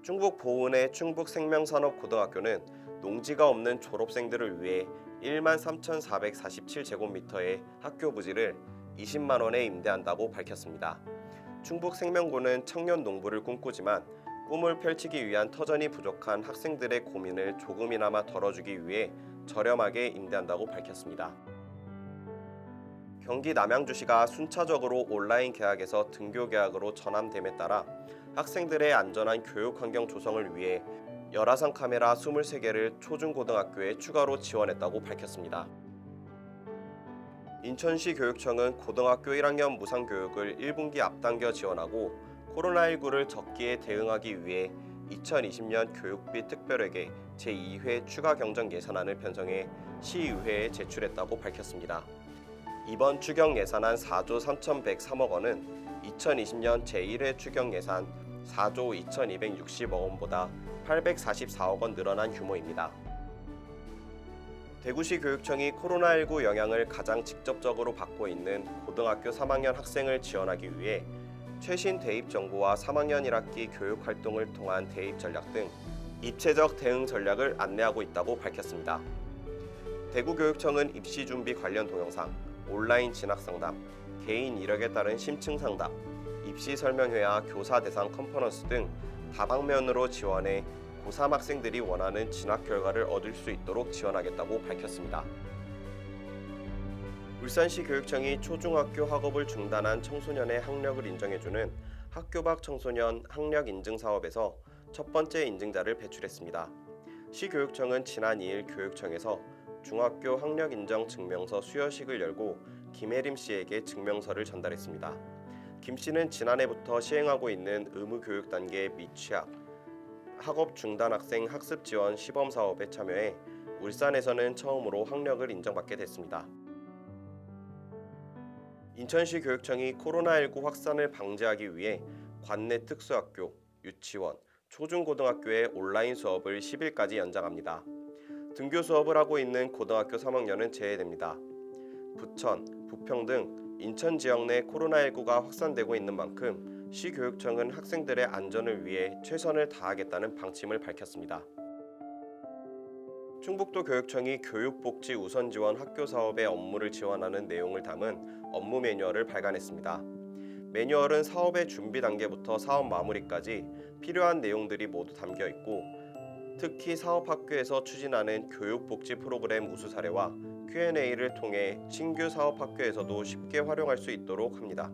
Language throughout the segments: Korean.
충북 보은의 충북생명산업고등학교는 농지가 없는 졸업생들을 위해 13,447제곱미터의 학교 부지를 20만 원에 임대한다고 밝혔습니다. 충북생명고는 청년 농부를 꿈꾸지만 꿈을 펼치기 위한 터전이 부족한 학생들의 고민을 조금이나마 덜어주기 위해 저렴하게 임대한다고 밝혔습니다. 경기 남양주시가 순차적으로 온라인 계약에서 등교 계약으로 전환됨에 따라 학생들의 안전한 교육 환경 조성을 위해 열화상 카메라 23개를 초중고등학교에 추가로 지원했다고 밝혔습니다. 인천시 교육청은 고등학교 1학년 무상교육을 1분기 앞당겨 지원하고 코로나19를 적기에 대응하기 위해 2020년 교육비 특별회계 제2회 추가 경정 예산안을 편성해 시의회에 제출했다고 밝혔습니다. 이번 추경 예산안 4조 3,103억 원은 2020년 제1회 추경 예산 4조 2,260억 원보다 844억 원 늘어난 규모입니다. 대구시 교육청이 코로나19 영향을 가장 직접적으로 받고 있는 고등학교 3학년 학생을 지원하기 위해 최신 대입 정보와 3학년 1학기 교육 활동을 통한 대입 전략 등 입체적 대응 전략을 안내하고 있다고 밝혔습니다. 대구교육청은 입시 준비 관련 동영상, 온라인 진학 상담, 개인 이력에 따른 심층 상담, 입시 설명회와 교사 대상 컨퍼런스 등 다방면으로 지원해 고3 학생들이 원하는 진학 결과를 얻을 수 있도록 지원하겠다고 밝혔습니다. 울산시 교육청이 초중학교 학업을 중단한 청소년의 학력을 인정해주는 학교 밖 청소년 학력 인증 사업에서 첫 번째 인증자를 배출했습니다. 시교육청은 지난 2일 교육청에서 중학교 학력 인정 증명서 수여식을 열고 김혜림 씨에게 증명서를 전달했습니다. 김 씨는 지난해부터 시행하고 있는 의무 교육 단계 미취학, 학업 중단 학생 학습 지원 시범 사업에 참여해 울산에서는 처음으로 학력을 인정받게 됐습니다. 인천시 교육청이 코로나19 확산을 방지하기 위해 관내 특수학교, 유치원, 초중고등학교의 온라인 수업을 10일까지 연장합니다. 등교 수업을 하고 있는 고등학교 3학년은 제외됩니다. 부천, 부평 등 인천 지역 내 코로나19가 확산되고 있는 만큼 시교육청은 학생들의 안전을 위해 최선을 다하겠다는 방침을 밝혔습니다. 충북도 교육청이 교육복지 우선 지원 학교 사업의 업무를 지원하는 내용을 담은 업무 매뉴얼을 발간했습니다. 매뉴얼은 사업의 준비 단계부터 사업 마무리까지 필요한 내용들이 모두 담겨 있고 특히 사업학교에서 추진하는 교육복지 프로그램 우수 사례와 Q&A를 통해 신규 사업학교에서도 쉽게 활용할 수 있도록 합니다.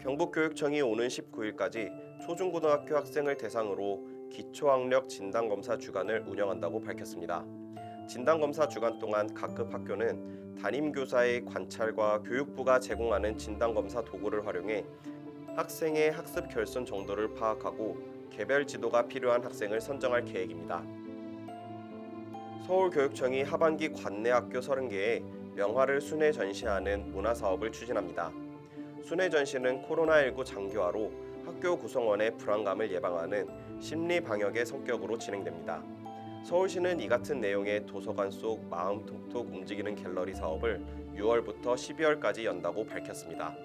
경북교육청이 오는 19일까지 초중고등학교 학생을 대상으로 기초학력 진단검사 주간을 운영한다고 밝혔습니다. 진단검사 주간 동안 각급 학교는 담임교사의 관찰과 교육부가 제공하는 진단검사 도구를 활용해 학생의 학습 결손 정도를 파악하고 개별 지도가 필요한 학생을 선정할 계획입니다. 서울교육청이 하반기 관내 학교 30개에 명화를 순회 전시하는 문화사업을 추진합니다. 순회 전시는 코로나19 장기화로 학교 구성원의 불안감을 예방하는 심리 방역의 성격으로 진행됩니다. 서울시는 이 같은 내용의 도서관 속 마음 톡톡 움직이는 갤러리 사업을 6월부터 12월까지 연다고 밝혔습니다.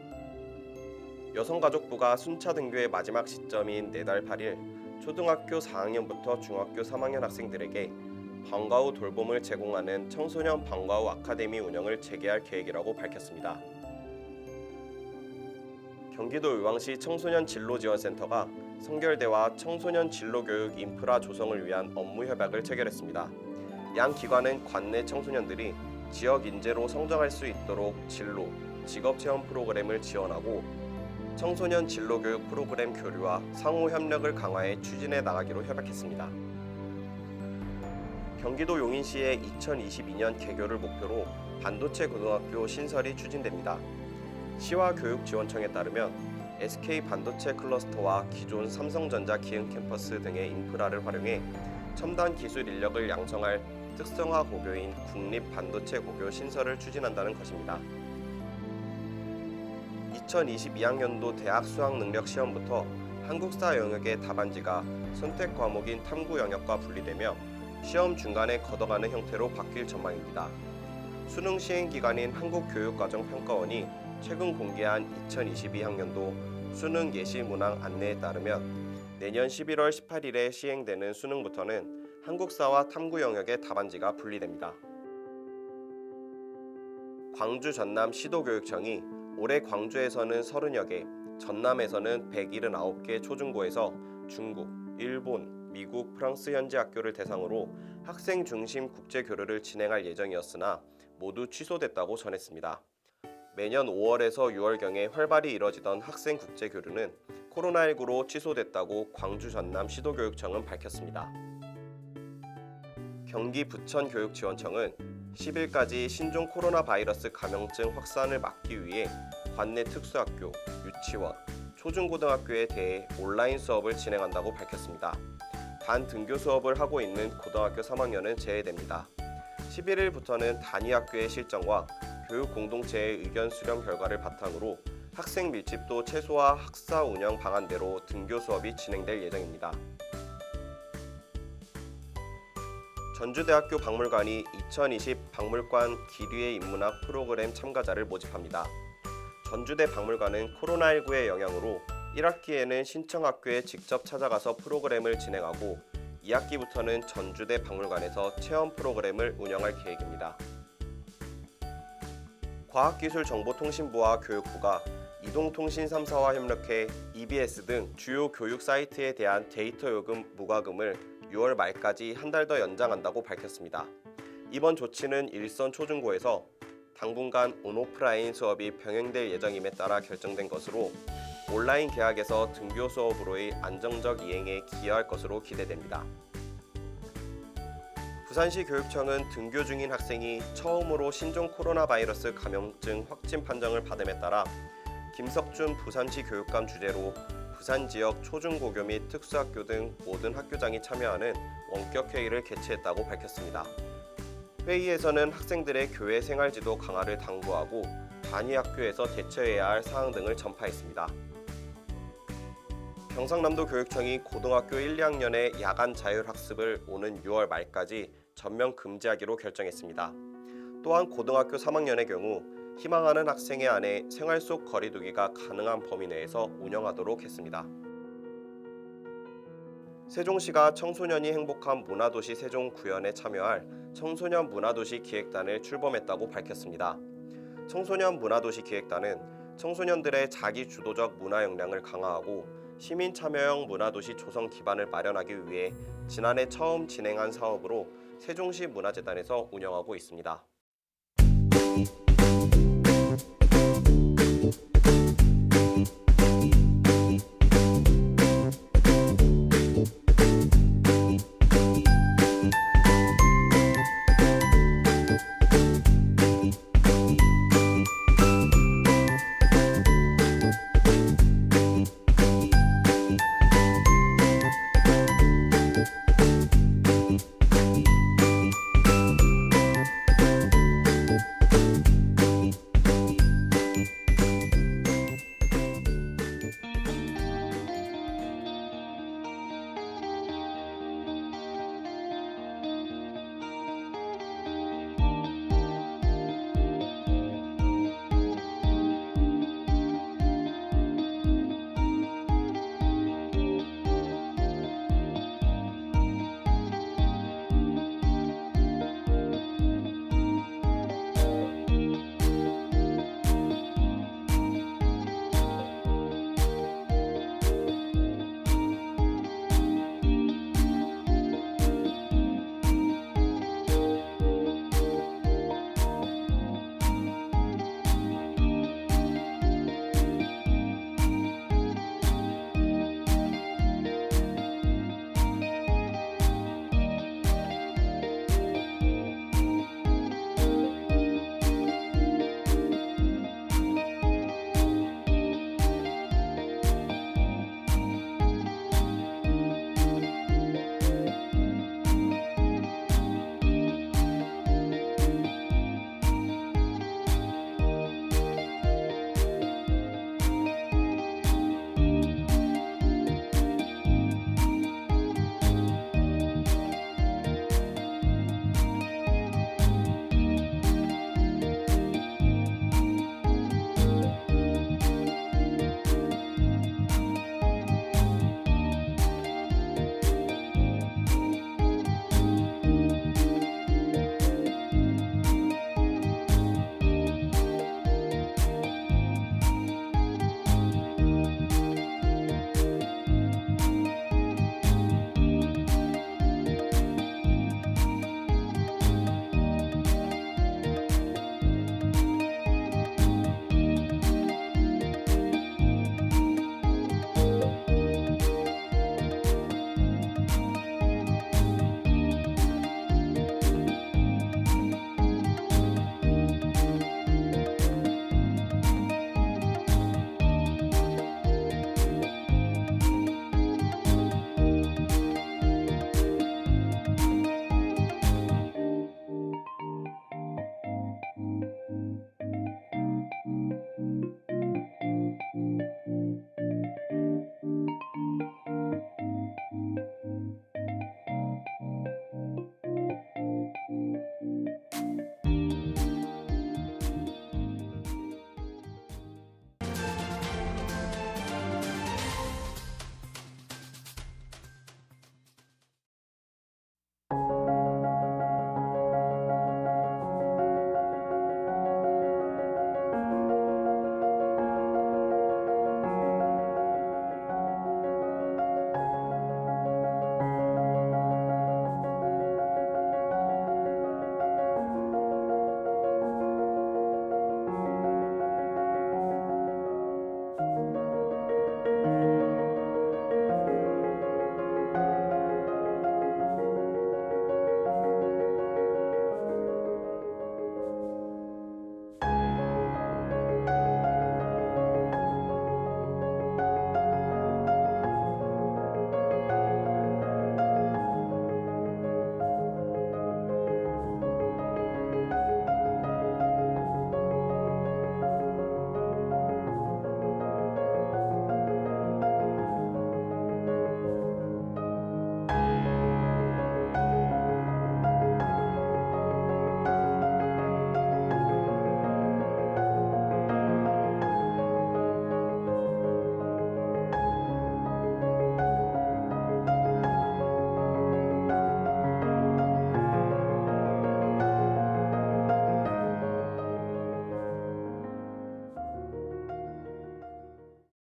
여성가족부가 순차 등교의 마지막 시점인 내달 8일 초등학교 4학년부터 중학교 3학년 학생들에게 방과 후 돌봄을 제공하는 청소년 방과 후 아카데미 운영을 재개할 계획이라고 밝혔습니다. 경기도 의왕시 청소년 진로지원센터가 성결대와 청소년 진로교육 인프라 조성을 위한 업무 협약을 체결했습니다. 양 기관은 관내 청소년들이 지역 인재로 성장할 수 있도록 진로, 직업체험 프로그램을 지원하고 청소년 진로교육 프로그램 교류와 상호 협력을 강화해 추진해 나가기로 협약했습니다. 경기도 용인시의 2022년 개교를 목표로 반도체 고등학교 신설이 추진됩니다. 시와 교육지원청에 따르면 SK 반도체 클러스터와 기존 삼성전자 기흥 캠퍼스 등의 인프라를 활용해 첨단 기술 인력을 양성할 특성화 고교인 국립 반도체 고교 신설을 추진한다는 것입니다. 2022학년도 대학 수학 능력 시험부터 한국사 영역의 답안지가 선택 과목인 탐구 영역과 분리되며 시험 중간에 걷어가는 형태로 바뀔 전망입니다. 수능 시행 기관인 한국교육과정평가원이 최근 공개한 2022학년도 수능 예시 문항 안내에 따르면 내년 11월 18일에 시행되는 수능부터는 한국사와 탐구 영역의 답안지가 분리됩니다. 광주 전남 시도교육청이 올해 광주에서는 30여 개, 전남에서는 179개 초중고에서 중국, 일본, 미국, 프랑스 현지 학교를 대상으로 학생 중심 국제 교류를 진행할 예정이었으나 모두 취소됐다고 전했습니다. 매년 5월에서 6월경에 활발히 이뤄지던 학생 국제 교류는 코로나19로 취소됐다고 광주 전남 시도교육청은 밝혔습니다. 경기 부천교육지원청은 10일까지 신종 코로나 바이러스 감염증 확산을 막기 위해 관내 특수학교, 유치원, 초중고등학교에 대해 온라인 수업을 진행한다고 밝혔습니다. 반등교 수업을 하고 있는 고등학교 3학년은 제외됩니다. 11일부터는 단위 학교의 실정과 교육 공동체의 의견 수렴 결과를 바탕으로 학생 밀집도 최소화 학사 운영 방안대로 등교 수업이 진행될 예정입니다. 전주대학교 박물관이 2020 박물관 기류의 인문학 프로그램 참가자를 모집합니다. 전주대 박물관은 코로나19의 영향으로 1학기에는 신청학교에 직접 찾아가서 프로그램을 진행하고 2학기부터는 전주대 박물관에서 체험 프로그램을 운영할 계획입니다. 과학기술정보통신부와 교육부가 이동통신 3사와 협력해 EBS 등 주요 교육 사이트에 대한 데이터 요금 무과금을 6월 말까지 한 달 더 연장한다고 밝혔습니다. 이번 조치는 일선 초중고에서 당분간 온오프라인 수업이 병행될 예정임에 따라 결정된 것으로 온라인 개학에서 등교 수업으로의 안정적 이행에 기여할 것으로 기대됩니다. 부산시 교육청은 등교 중인 학생이 처음으로 신종 코로나 바이러스 감염증 확진 판정을 받음에 따라 김석준 부산시 교육감 주재로 부산 지역 초중고교 및 특수학교 등 모든 학교장이 참여하는 원격 회의를 개최했다고 밝혔습니다. 회의에서는 학생들의 교회 생활지도 강화를 당부하고 단위 학교에서 대처해야 할 사항 등을 전파했습니다. 경상남도 교육청이 고등학교 1, 2학년의 야간 자율학습을 오는 6월 말까지 전면 금지하기로 결정했습니다. 또한 고등학교 3학년의 경우 희망하는 학생의 안에 생활 속 거리 두기가 가능한 범위 내에서 운영하도록 했습니다. 세종시가 청소년이 행복한 문화도시 세종 구현에 참여할 청소년 문화도시 기획단을 출범했다고 밝혔습니다. 청소년 문화도시 기획단은 청소년들의 자기 주도적 문화 역량을 강화하고 시민 참여형 문화도시 조성 기반을 마련하기 위해 지난해 처음 진행한 사업으로 세종시 문화재단에서 운영하고 있습니다.